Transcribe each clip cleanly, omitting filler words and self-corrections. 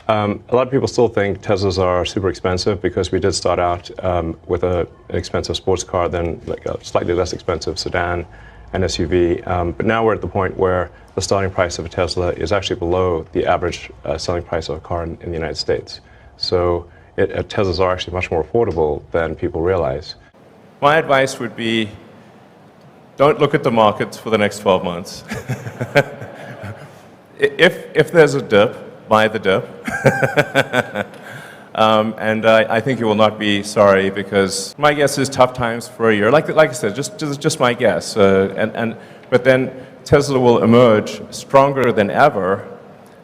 A lot of people still think Teslas are super expensive because we did start out with an expensive sports car, then like a slightly less expensive sedan and SUV. But now we're at the point where the starting price of a Tesla is actually below the average selling price of a car in the United States. So Teslas are actually much more affordable than people realize. My advice would be, don't look at the markets for the next 12 months. If there's a dip, buy the dip. And I think you will not be sorry, because my guess is tough times for a year. Like I said, just my guess. But then Tesla will emerge stronger than ever.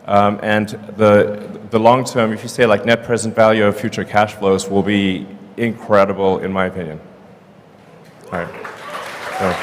And the long term, if you say like net present value of future cash flows, will be incredible in my opinion. All right. So.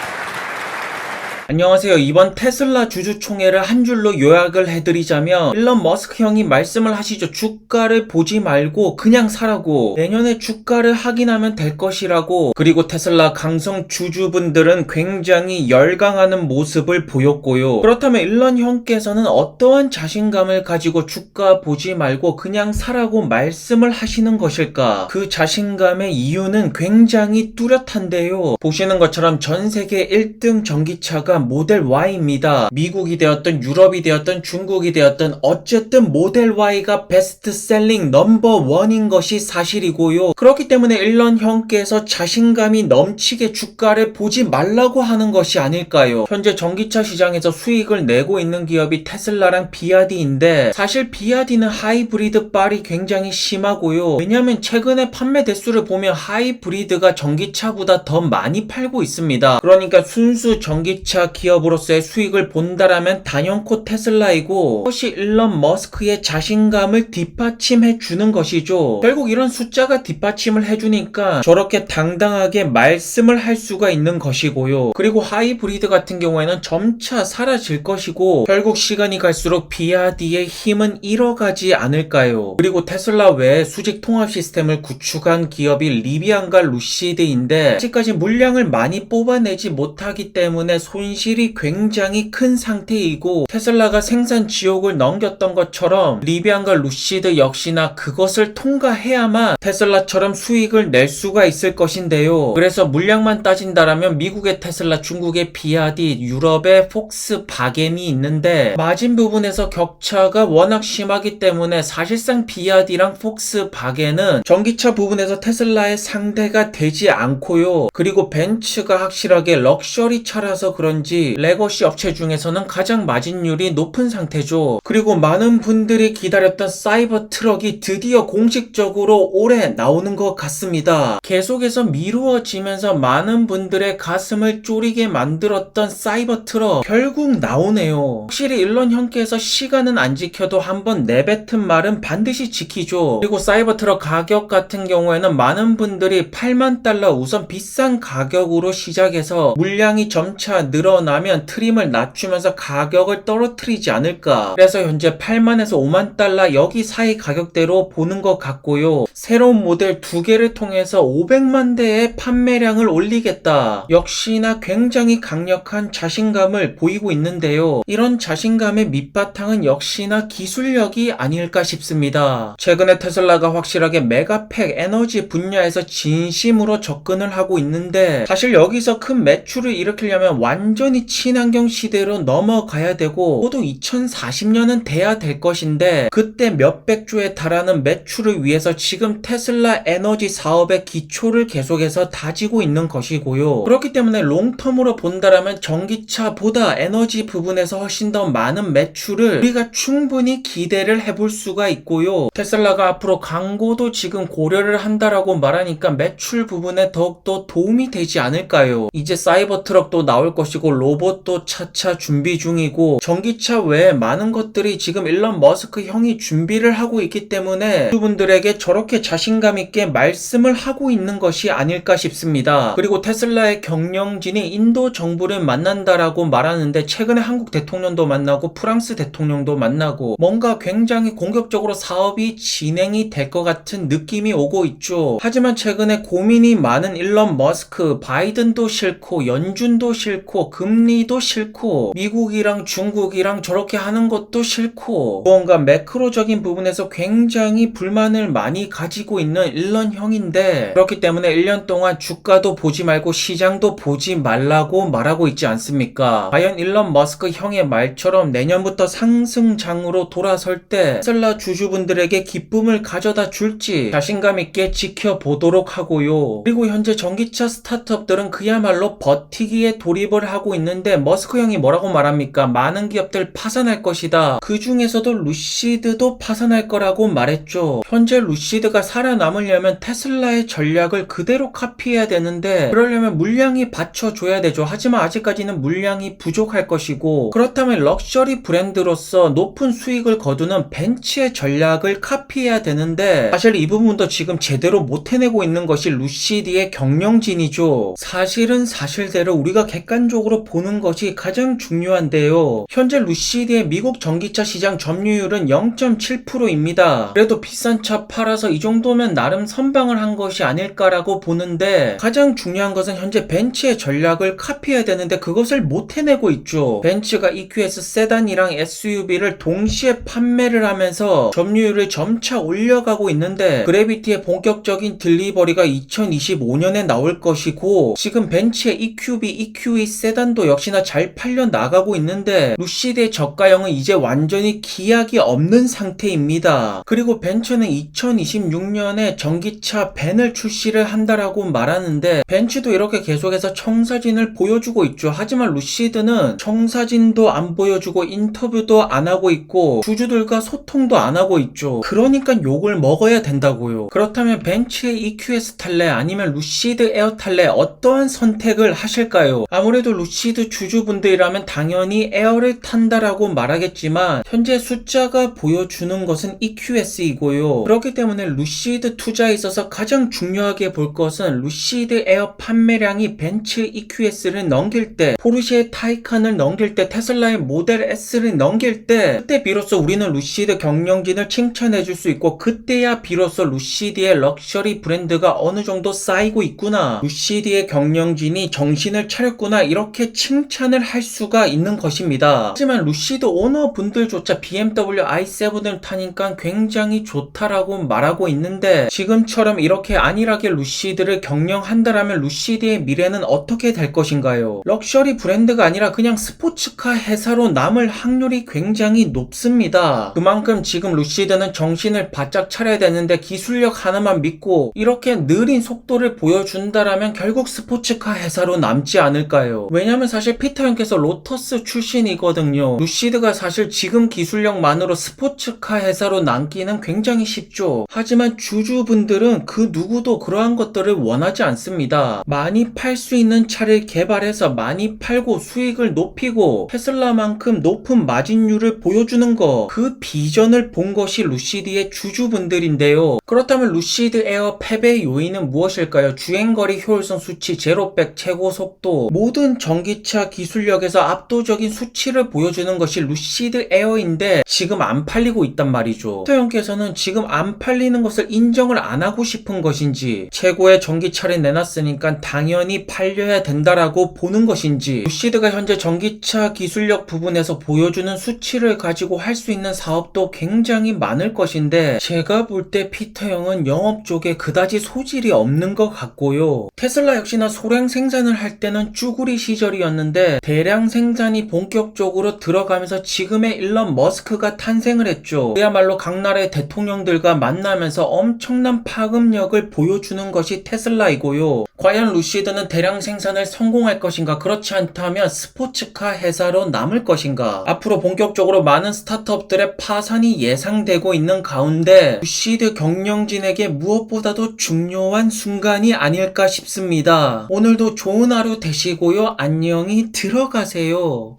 안녕하세요. 이번 테슬라 주주총회를 한 줄로 요약을 해드리자면 일론 머스크 형이 말씀을 하시죠. 주가를 보지 말고 그냥 사라고, 내년에 주가를 확인하면 될 것이라고. 그리고 테슬라 강성 주주분들은 굉장히 열광하는 모습을 보였고요. 그렇다면 일론 형께서는 어떠한 자신감을 가지고 주가 보지 말고 그냥 사라고 말씀을 하시는 것일까? 그 자신감의 이유는 굉장히 뚜렷한데요. 보시는 것처럼 전 세계 1등 전기차가 모델 Y입니다. 미국이 되었든 유럽이 되었든 중국이 되었든 어쨌든 모델 Y가 베스트셀링 넘버1인 것이 사실이고요. 그렇기 때문에 일론 형께서 자신감이 넘치게 주가를 보지 말라고 하는 것이 아닐까요? 현재 전기차 시장에서 수익을 내고 있는 기업이 테슬라랑 비아디인데, 사실 비아디는 하이브리드 빨이 굉장히 심하고요. 왜냐하면 최근에 판매 대수를 보면 하이브리드가 전기차보다 더 많이 팔고 있습니다. 그러니까 순수 전기차 기업으로서의 수익을 본다라면 단연코 테슬라이고, 그것이 일론 머스크의 자신감을 뒷받침해 주는 것이죠. 결국 이런 숫자가 뒷받침을 해주니까 저렇게 당당하게 말씀을 할 수가 있는 것이고요. 그리고 하이브리드 같은 경우에는 점차 사라질 것이고, 결국 시간이 갈수록 비아디의 힘은 잃어가지 않을까요? 그리고 테슬라 외에 수직 통합 시스템을 구축한 기업이 리비안과 루시드인데, 아직까지 물량을 많이 뽑아내지 못하기 때문에 손실이 굉장히 큰 상태이고, 테슬라가 생산 지옥을 넘겼던 것처럼 리비안과 루시드 역시나 그것을 통과해야만 테슬라처럼 수익을 낼 수가 있을 것인데요. 그래서 물량만 따진다라면 미국의 테슬라, 중국의 비아디, 유럽의 폭스바겐이 있는데, 마진 부분에서 격차가 워낙 심하기 때문에 사실상 비아디랑 폭스바겐은 전기차 부분에서 테슬라의 상대가 되지 않고요. 그리고 벤츠가 확실하게 럭셔리 차라서 그런지 레거시 업체 중에서는 가장 마진율이 높은 상태죠. 그리고 많은 분들이 기다렸던 사이버 트럭이 드디어 공식적으로 올해 나오는 것 같습니다. 계속해서 미루어지면서 많은 분들의 가슴을 쪼리게 만들었던 사이버 트럭 결국 나오네요. 확실히 일론 형께서 시간은 안 지켜도 한번 내뱉은 말은 반드시 지키죠. 그리고 사이버 트럭 가격 같은 경우에는 많은 분들이 8만 달러 우선 비싼 가격으로 시작해서 물량이 점차 늘어나면 트림을 낮추면서 가격을 떨어뜨리지 않을까. 그래서 현재 8만에서 5만 달러 여기 사이 가격대로 보는 것 같고요. 새로운 모델 2개를 통해서 500만 대의 판매량을 올리겠다. 역시나 굉장히 강력한 자신감을 보이고 있는데요. 이런 자신감의 밑바탕은 역시나 기술력이 아닐까 싶습니다. 최근에 테슬라가 확실하게 메가팩 에너지 분야에서 진심으로 접근을 하고 있는데, 사실 여기서 큰 매출을 일으키려면 완전히 친환경 시대로 넘어가야 되고, 모두 2040년은 돼야 될 것인데, 그때 몇백 조에 달하는 매출을 위해서 지금 테슬라 에너지 사업의 기초를 계속해서 다지고 있는 것이고요. 그렇기 때문에 롱텀으로 본다라면 전기차보다 에너지 부분에서 훨씬 더 많은 매출을 우리가 충분히 기대를 해볼 수가 있고요. 테슬라가 앞으로 광고도 지금 고려를 한다라고 말하니까 매출 부분에 더욱더 도움이 되지 않을까요? 이제 사이버 트럭도 나올 것이고 로봇도 차차 준비 중이고, 전기차 외에 많은 것들이 지금 일론 머스크 형이 준비를 하고 있기 때문에 그분들에게 저렇게 자신감 있게 말씀을 하고 있는 것이 아닐까 싶습니다. 그리고 테슬라의 경영진이 인도 정부를 만난다라고 말하는데, 최근에 한국 대통령도 만나고 프랑스 대통령도 만나고 뭔가 굉장히 공격적으로 사업이 진행이 될 것 같은 느낌이 오고 있죠. 하지만 최근에 고민이 많은 일론 머스크, 바이든도 싫고 연준도 싫고 금리도 싫고 미국이랑 중국이랑 저렇게 하는 것도 싫고 무언가 매크로적인 부분에서 굉장히 불만을 많이 가지고 있는 일런 형인데 그렇기 때문에 1년 동안 주가도 보지 말고 시장도 보지 말라고 말하고 있지 않습니까? 과연 일런 머스크 형의 말처럼 내년부터 상승장으로 돌아설 때 테슬라 주주분들에게 기쁨을 가져다 줄지 자신감 있게 지켜보도록 하고요. 그리고 현재 전기차 스타트업들은 그야말로 버티기에 돌입을 하고 있는데 머스크 형이 뭐라고 말합니까? 많은 기업들 파산할 것이다. 그 중에서도 루시드도 파산할 거라고 말했죠. 현재 루시드가 살아남으려면 테슬라의 전략을 그대로 카피해야 되는데 그러려면 물량이 받쳐줘야 되죠. 하지만 아직까지는 물량이 부족할 것이고 그렇다면 럭셔리 브랜드로서 높은 수익을 거두는 벤츠의 전략을 카피해야 되는데 사실 이 부분도 지금 제대로 못 해내고 있는 것이 루시드의 경영진이죠. 사실은 사실대로 우리가 객관적으로 보는 것이 가장 중요한데요. 현재 루시드의 미국 전기차 시장 점유율은 0.7%입니다. 그래도 비싼 차 팔아서 이 정도면 나름 선방을 한 것이 아닐까라고 보는데 가장 중요한 것은 현재 벤츠의 전략을 카피해야 되는데 그것을 못 해내고 있죠. 벤츠가 EQS 세단이랑 SUV를 동시에 판매를 하면서 점유율을 점차 올려가고 있는데 그래비티의 본격적인 딜리버리가 2025년에 나올 것이고 지금 벤츠의 EQB, EQE 세단도 역시나 잘 팔려 나가고 있는데 루시드의 저가형은 이제 완전히 기약이 없는 상태입니다. 그리고 벤츠는 2026년에 전기차 벤을 출시를 한다라고 말하는데 벤츠도 이렇게 계속해서 청사진을 보여주고 있죠. 하지만 루시드는 청사진도 안 보여주고 인터뷰도 안 하고 있고 주주들과 소통도 안 하고 있죠. 그러니까 욕을 먹어야 된다고요. 그렇다면 벤츠의 EQS 탈래 아니면 루시드 에어 탈래 어떠한 선택을 하실까요? 아무래도 루시드 주주분들이라면 당연히 에어를 탄다라고 말하겠지만 현재 숫자가 보여주는 것은 EQS이고요. 그렇기 때문에 루시드 투자에 있어서 가장 중요하게 볼 것은 루시드 에어 판매량이 벤츠 EQS를 넘길 때 포르쉐 타이칸을 넘길 때 테슬라의 모델 S를 넘길 때 그때 비로소 우리는 루시드 경영진을 칭찬해 줄 수 있고 그때야 비로소 루시드의 럭셔리 브랜드가 어느 정도 쌓이고 있구나 루시드의 경영진이 정신을 차렸구나 이렇게 칭찬을 할 수가 있는 것입니다. 하지만 루시드 오너분들조차 BMW i7을 타니까 굉장히 좋다라고 말하고 있는데 지금처럼 이렇게 안일하게 루시드를 경영한다라면 루시드의 미래는 어떻게 될 것인가요? 럭셔리 브랜드가 아니라 그냥 스포츠카 회사로 남을 확률이 굉장히 높습니다. 그만큼 지금 루시드는 정신을 바짝 차려야 되는데 기술력 하나만 믿고 이렇게 느린 속도를 보여준다라면 결국 스포츠카 회사로 남지 않을까요? 왜냐면 사실 피터 형께서 로터스 출신이거든요. 루시드가 사실 지금 기술력만으로 스포츠카 회사로 남기는 굉장히 쉽죠. 하지만 주주분들은 그 누구도 그러한 것들을 원하지 않습니다. 많이 팔 수 있는 차를 개발해서 많이 팔고 수익을 높이고 테슬라만큼 높은 마진율을 보여주는 거 그 비전을 본 것이 루시드의 주주분들인데요. 그렇다면 루시드 에어 패배 요인은 무엇일까요? 주행거리 효율성 수치, 제로백 최고 속도 모든 전기차 기술력에서 압도적인 수치를 보여주는 것이 루시드 에어인데 지금 안 팔리고 있단 말이죠. 피터 형께서는 지금 안 팔리는 것을 인정을 안 하고 싶은 것인지 최고의 전기차를 내놨으니까 당연히 팔려야 된다라고 보는 것인지 루시드가 현재 전기차 기술력 부분에서 보여주는 수치를 가지고 할 수 있는 사업도 굉장히 많을 것인데 제가 볼 때 피터 형은 영업 쪽에 그다지 소질이 없는 것 같고요. 테슬라 역시나 소량 생산을 할 때는 쭈구리 시절이었는데 대량 생산이 본격적으로 들어가면서 지금의 일런 머스크가 탄생을 했죠. 그야말로 각 나라의 대통령들과 만나면서 엄청난 파급력을 보여주는 것이 테슬라이고요. 과연 루시드는 대량 생산을 성공할 것인가? 그렇지 않다면 스포츠카 회사로 남을 것인가? 앞으로 본격적으로 많은 스타트업들의 파산이 예상되고 있는 가운데 루시드 경영진에게 무엇보다도 중요한 순간이 아닐까 싶습니다. 오늘도 좋은 하루 되시고요. 안녕히 들어가세요.